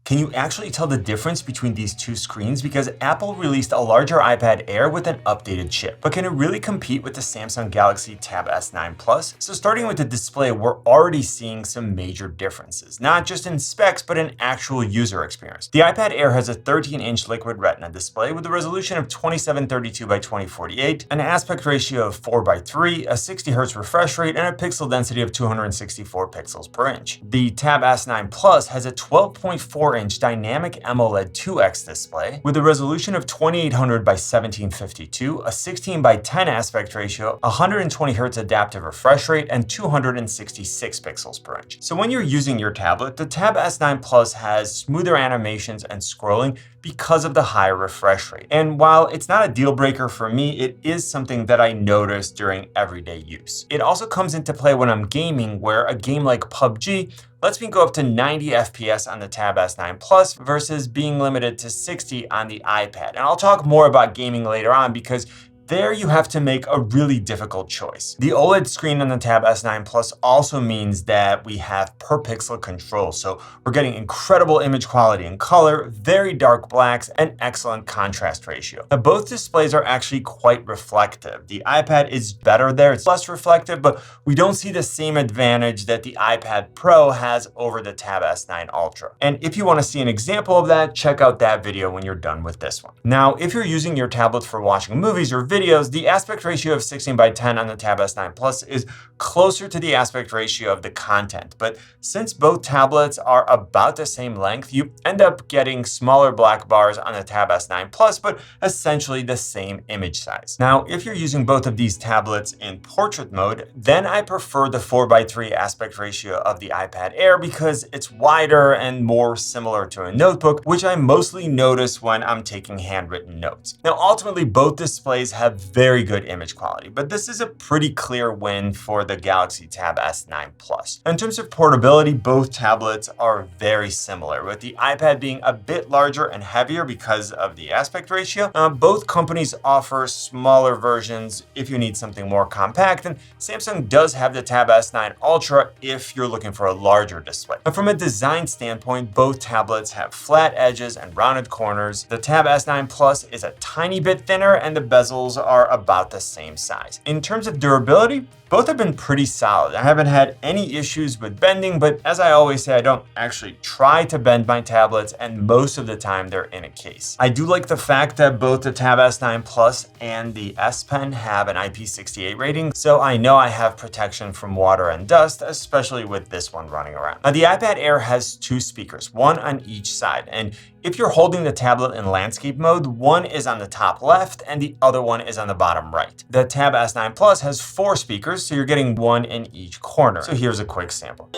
Can you actually tell the difference between these two screens? Because Apple released a larger iPad Air with an updated chip, but can it really compete with the Samsung Galaxy Tab S9 Plus? So starting with the display, we're already seeing some major differences, not just in specs, but in actual user experience. The iPad Air has a 13-inch liquid retina display with a resolution of 2732 by 2048, an aspect ratio of 4:3, a 60 Hz refresh rate, and a pixel density of 264 pixels per inch. The Tab S9 Plus has a 12.4-inch dynamic AMOLED 2X display with a resolution of 2800 by 1752, a 16 by 10 aspect ratio, 120 Hz adaptive refresh rate, and 266 pixels per inch. So when you're using your tablet, the Tab S9 Plus has smoother animations and scrolling because of the higher refresh rate. And while it's not a deal breaker for me, it is something that I notice during everyday use. It also comes into play when I'm gaming, where a game like PUBG lets me go up to 90 FPS on the Tab S9 Plus versus being limited to 60 on the iPad. And I'll talk more about gaming later on because there you have to make a really difficult choice. The OLED screen on the Tab S9 Plus also means that we have per pixel control. So we're getting incredible image quality and color, very dark blacks, and excellent contrast ratio. Now both displays are actually quite reflective. The iPad is better there, it's less reflective, but we don't see the same advantage that the iPad Pro has over the Tab S9 Ultra. And if you want to see an example of that, check out that video when you're done with this one. Now, if you're using your tablet for watching movies or videos, the aspect ratio of 16:10 on the Tab S9 Plus is closer to the aspect ratio of the content. But since both tablets are about the same length, you end up getting smaller black bars on the Tab S9 Plus, but essentially the same image size. Now, if you're using both of these tablets in portrait mode, then I prefer the 4:3 aspect ratio of the iPad Air because it's wider and more similar to a notebook, which I mostly notice when I'm taking handwritten notes. Now, ultimately, both displays have very good image quality, but this is a pretty clear win for the Galaxy Tab S9 Plus. In terms of portability, both tablets are very similar, with the iPad being a bit larger and heavier because of the aspect ratio. Both companies offer smaller versions if you need something more compact, and Samsung does have the Tab S9 Ultra if you're looking for a larger display. But from a design standpoint, both tablets have flat edges and rounded corners. The Tab S9 Plus is a tiny bit thinner, and the bezels are about the same size. In terms of durability, both have been pretty solid. I haven't had any issues with bending, but as I always say, I don't actually try to bend my tablets, and most of the time they're in a case. I do like the fact that both the Tab S9 Plus and the S Pen have an IP68 rating, so I know I have protection from water and dust, especially with this one running around. Now, the iPad Air has two speakers, one on each side, and if you're holding the tablet in landscape mode, one is on the top left and the other one is on the bottom right. The Tab S9 Plus has 4 speakers, so you're getting one in each corner. So here's a quick sample.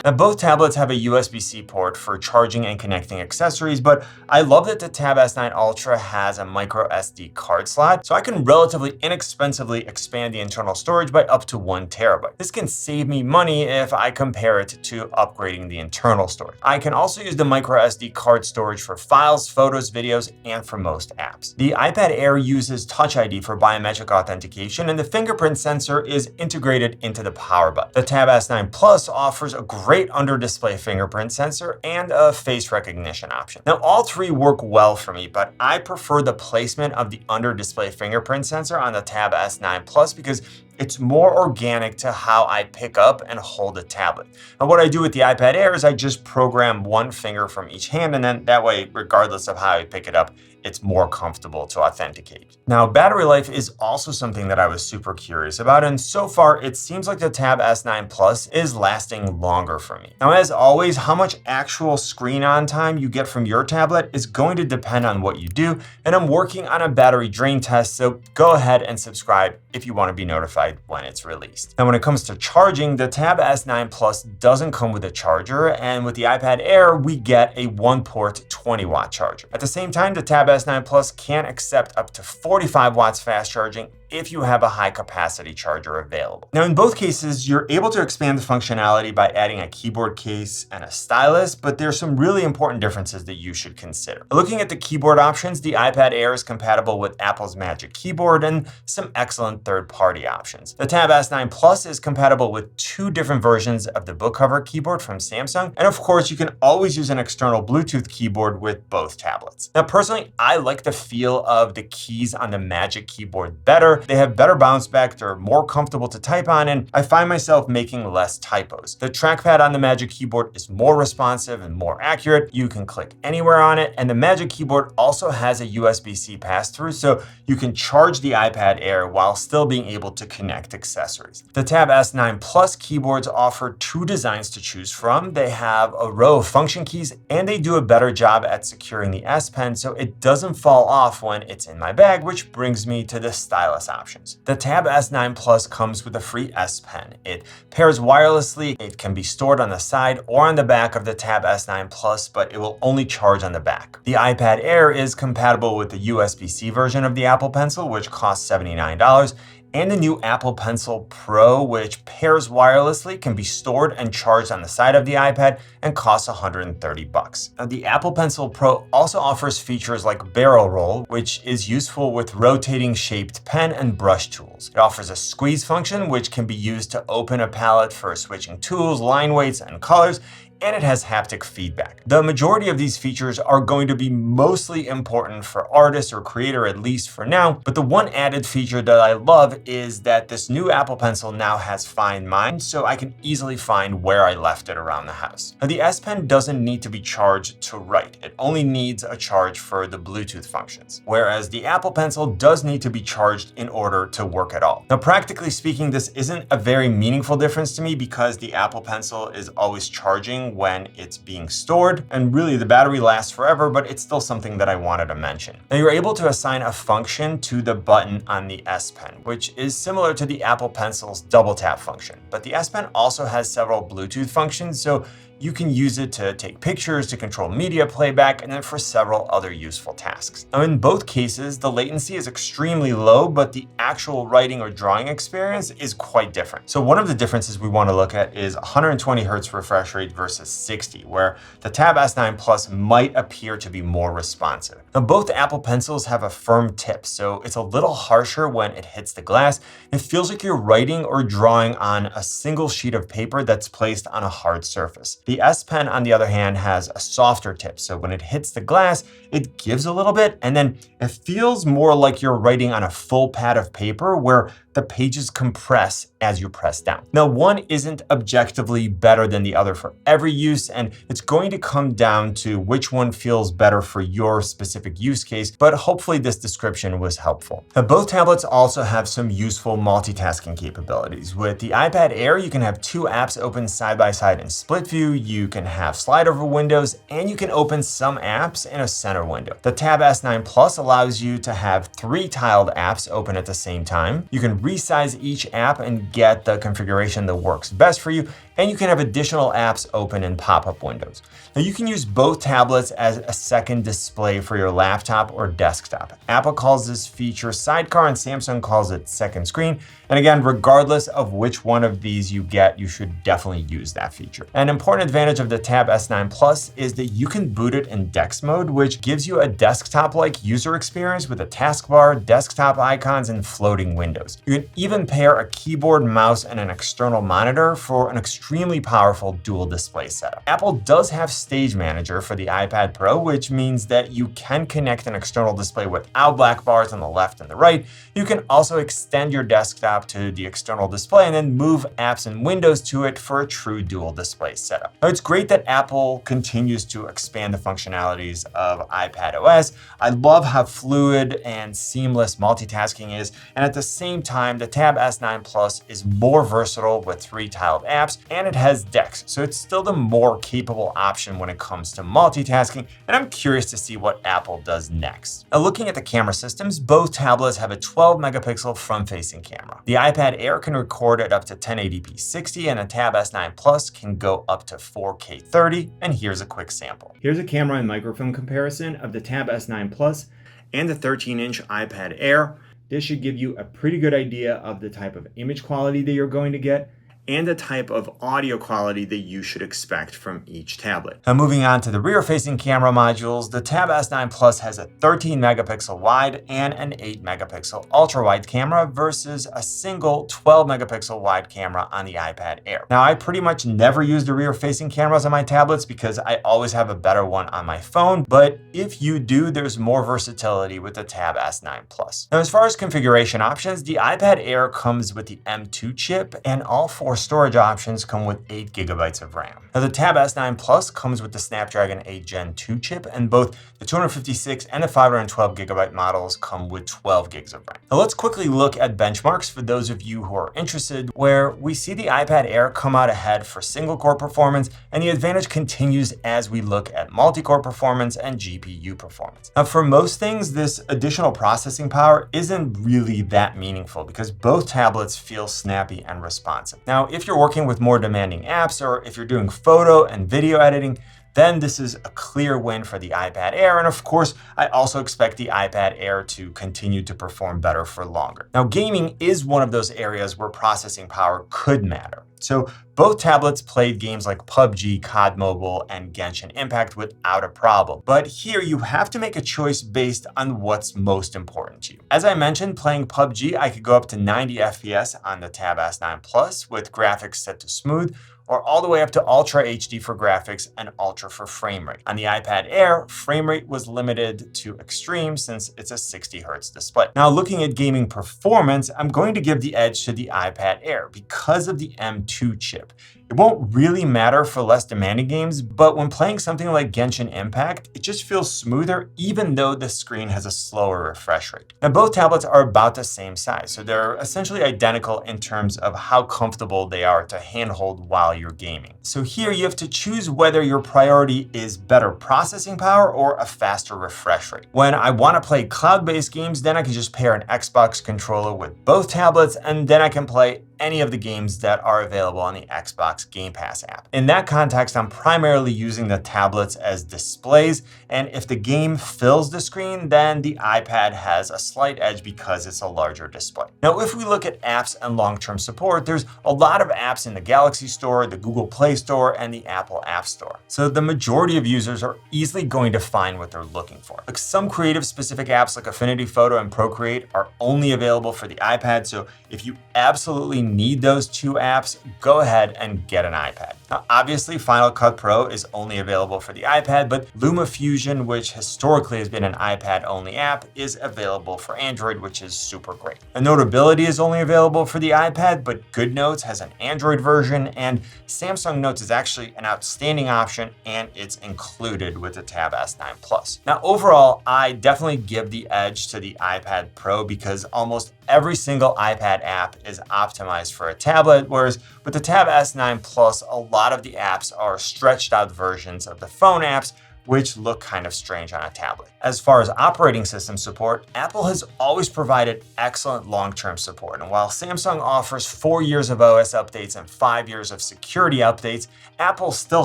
Now, both tablets have a USB-C port for charging and connecting accessories, but I love that the Tab S9 Ultra has a micro SD card slot, so I can relatively inexpensively expand the internal storage by up to 1 terabyte. This can save me money if I compare it to upgrading the internal storage. I can also use the micro SD card storage for files, photos, videos, and for most apps. The iPad Air uses Touch ID for biometric authentication, and the fingerprint sensor is integrated into the power button. The Tab S9 Plus offers a great under-display fingerprint sensor and a face recognition option. Now, all three work well for me, but I prefer the placement of the under-display fingerprint sensor on the Tab S9 Plus because it's more organic to how I pick up and hold a tablet. And what I do with the iPad Air is I just program one finger from each hand, and then that way, regardless of how I pick it up, it's more comfortable to authenticate. Now, battery life is also something that I was super curious about, and so far it seems like the Tab S9 Plus is lasting longer for me. Now, as always, how much actual screen on time you get from your tablet is going to depend on what you do, and I'm working on a battery drain test, so go ahead and subscribe if you want to be notified decide when it's released. Now, when it comes to charging, the Tab S9 Plus doesn't come with a charger, and with the iPad Air, we get a one-port 20-watt charger. At the same time, the Tab S9 Plus can accept up to 45 watts fast charging if you have a high-capacity charger available. Now, in both cases, you're able to expand the functionality by adding a keyboard case and a stylus, but there's some really important differences that you should consider. Looking at the keyboard options, the iPad Air is compatible with Apple's Magic Keyboard and some excellent third-party options. The Tab S9 Plus is compatible with 2 different versions of the book cover keyboard from Samsung, and of course, you can always use an external Bluetooth keyboard with both tablets. Now, personally, I like the feel of the keys on the Magic Keyboard better. They have better bounce back, they're more comfortable to type on, and I find myself making less typos. The trackpad on the Magic Keyboard is more responsive and more accurate. You can click anywhere on it, and the Magic Keyboard also has a USB-C pass-through, so you can charge the iPad Air while still being able to connect accessories. The Tab S9 Plus keyboards offer 2 designs to choose from. They have a row of function keys, and they do a better job at securing the S Pen so it doesn't fall off when it's in my bag, which brings me to the stylus options. The Tab S9 Plus comes with a free S Pen. It pairs wirelessly. It can be stored on the side or on the back of the Tab S9 Plus, but it will only charge on the back. The iPad Air is compatible with the USB-C version of the Apple Pencil, which costs $79, and the new Apple Pencil Pro, which pairs wirelessly, can be stored and charged on the side of the iPad and costs $130. Now, the Apple Pencil Pro also offers features like barrel roll, which is useful with rotating shaped pen and brush tools. It offers a squeeze function, which can be used to open a palette for switching tools, line weights, and colors, and it has haptic feedback. The majority of these features are going to be mostly important for artists or creator, at least for now, but the one added feature that I love is that this new Apple Pencil now has Find Mine, so I can easily find where I left it around the house. Now, the S Pen doesn't need to be charged to write. It only needs a charge for the Bluetooth functions, whereas the Apple Pencil does need to be charged in order to work at all. Now, practically speaking, this isn't a very meaningful difference to me because the Apple Pencil is always charging when it's being stored, and really the battery lasts forever, but it's still something that I wanted to mention. Now, you're able to assign a function to the button on the S Pen, which is similar to the Apple Pencil's double tap function, but the S Pen also has several Bluetooth functions, so you can use it to take pictures, to control media playback, and then for several other useful tasks. Now, in both cases, the latency is extremely low, but the actual writing or drawing experience is quite different. So one of the differences we want to look at is 120 Hz refresh rate versus 60, where the Tab S9 Plus might appear to be more responsive. Now, both Apple Pencils have a firm tip, so it's a little harsher when it hits the glass. It feels like you're writing or drawing on a single sheet of paper that's placed on a hard surface. The S Pen, on the other hand, has a softer tip, so when it hits the glass, it gives a little bit, and then it feels more like you're writing on a full pad of paper where the pages compress as you press down. Now, one isn't objectively better than the other for every use, and it's going to come down to which one feels better for your specific use case, but hopefully this description was helpful. Now, both tablets also have some useful multitasking capabilities. With the iPad Air, you can have 2 apps open side by side in split view, you can have slide over windows, and you can open some apps in a center window. The Tab S9 Plus allows you to have 3 tiled apps open at the same time. You can resize each app and get the configuration that works best for you, and you can have additional apps open in pop-up windows. Now, you can use both tablets as a second display for your laptop or desktop. Apple calls this feature Sidecar and Samsung calls it Second Screen. And again, regardless of which one of these you get, you should definitely use that feature. An important advantage of the Tab S9 Plus is that you can boot it in DeX mode, which gives you a desktop-like user experience with a taskbar, desktop icons, and floating windows. You can even pair a keyboard, mouse, and an external monitor for an extremely powerful dual display setup. Apple does have Stage Manager for the iPad Pro, which means that you can connect an external display without black bars on the left and the right. You can also extend your desktop to the external display and then move apps and windows to it for a true dual display setup. Now, it's great that Apple continues to expand the functionalities of iPadOS. I love how fluid and seamless multitasking is, and at the same time, the Tab S9 Plus is more versatile with 3 tiled apps, and it has DeX, so it's still the more capable option when it comes to multitasking, and I'm curious to see what Apple does next. Now, looking at the camera systems, both tablets have a 12 megapixel front-facing camera. The iPad Air can record at up to 1080p 60, and the Tab S9 Plus can go up to 4K 30, and here's a quick sample. Here's a camera and microphone comparison of the Tab S9 Plus and the 13-inch iPad Air. This should give you a pretty good idea of the type of image quality that you're going to get and the type of audio quality that you should expect from each tablet. Now, moving on to the rear-facing camera modules, the Tab S9 Plus has a 13 megapixel wide and an 8 megapixel ultra-wide camera versus a single 12 megapixel wide camera on the iPad Air. Now, I pretty much never use the rear-facing cameras on my tablets because I always have a better one on my phone, but if you do, there's more versatility with the Tab S9 Plus. Now, as far as configuration options, the iPad Air comes with the M2 chip, and all 4 storage options come with 8 gigabytes of RAM. Now, the Tab S9 Plus comes with the Snapdragon 8 Gen 2 chip, and both the 256 and the 512 gigabyte models come with 12 gigs of RAM. Now, let's quickly look at benchmarks for those of you who are interested, where we see the iPad Air come out ahead for single-core performance, and the advantage continues as we look at multi-core performance and GPU performance. Now, for most things, this additional processing power isn't really that meaningful because both tablets feel snappy and responsive. Now, if you're working with more demanding apps, or if you're doing photo and video editing, then this is a clear win for the iPad Air. And of course, I also expect the iPad Air to continue to perform better for longer. Now, gaming is one of those areas where processing power could matter. So both tablets played games like PUBG, COD Mobile, and Genshin Impact without a problem. But here you have to make a choice based on what's most important to you. As I mentioned, playing PUBG, I could go up to 90 FPS on the Tab S9 Plus with graphics set to smooth, or all the way up to Ultra HD for graphics and Ultra for frame rate. On the iPad Air, frame rate was limited to extreme since it's a 60 Hz display. Now, looking at gaming performance, I'm going to give the edge to the iPad Air because of the M2 chip. It won't really matter for less demanding games, but when playing something like Genshin Impact, it just feels smoother even though the screen has a slower refresh rate. Now, both tablets are about the same size, so they're essentially identical in terms of how comfortable they are to handhold while you're gaming. So here you have to choose whether your priority is better processing power or a faster refresh rate. When I want to play cloud-based games, then I can just pair an Xbox controller with both tablets, and then I can play any of the games that are available on the Xbox Game Pass app. In that context, I'm primarily using the tablets as displays, and if the game fills the screen, then the iPad has a slight edge because it's a larger display. Now, if we look at apps and long-term support, there's a lot of apps in the Galaxy Store, the Google Play Store, and the Apple App Store. So the majority of users are easily going to find what they're looking for. Like, some creative-specific apps like Affinity Photo and Procreate are only available for the iPad, so if you absolutely need those 2 apps, go ahead and get an iPad. Now, obviously, Final Cut Pro is only available for the iPad, but LumaFusion, which historically has been an iPad-only app, is available for Android, which is super great. And Notability is only available for the iPad, but GoodNotes has an Android version, and Samsung Notes is actually an outstanding option, and it's included with the Tab S9 Plus. Now, overall, I definitely give the edge to the iPad Pro because almost every single iPad app is optimized for a tablet, whereas with the Tab S9 Plus, a lot of the apps are stretched out versions of the phone apps, which look kind of strange on a tablet. As far as operating system support, Apple has always provided excellent long-term support. And while Samsung offers 4 years of OS updates and 5 years of security updates, Apple still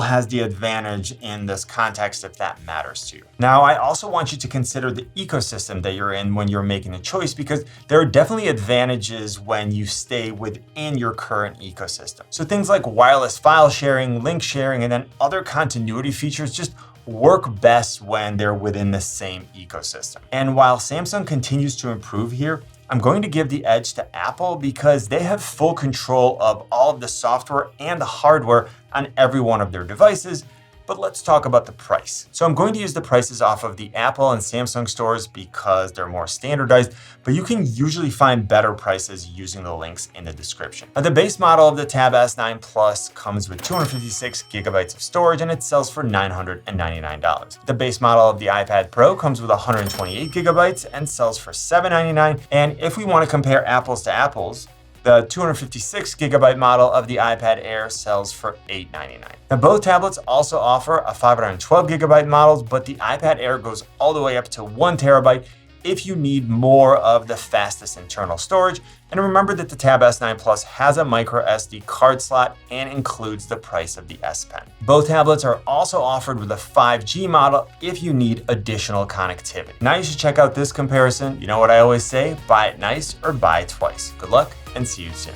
has the advantage in this context if that matters to you. Now, I also want you to consider the ecosystem that you're in when you're making a choice, because there are definitely advantages when you stay within your current ecosystem. So things like wireless file sharing, link sharing, and then other continuity features just work best when they're within the same ecosystem. And while Samsung continues to improve here, I'm going to give the edge to Apple because they have full control of all of the software and the hardware on every one of their devices. But let's talk about the price. So I'm going to use the prices off of the Apple and Samsung stores because they're more standardized, but you can usually find better prices using the links in the description. Now, the base model of the Tab S9 Plus comes with 256 gigabytes of storage and it sells for $999. The base model of the iPad Pro comes with 128 gigabytes and sells for $799. And if we want to compare apples to apples, The 256GB model of the iPad Air sells for $899. Now, both tablets also offer a 512GB model, but the iPad Air goes all the way up to 1TB if you need more of the fastest internal storage. And remember that the Tab S9 Plus has a micro SD card slot and includes the price of the S Pen. Both tablets are also offered with a 5G model if you need additional connectivity. Now you should check out this comparison. You know what I always say, buy it nice or buy it twice. Good luck and see you soon.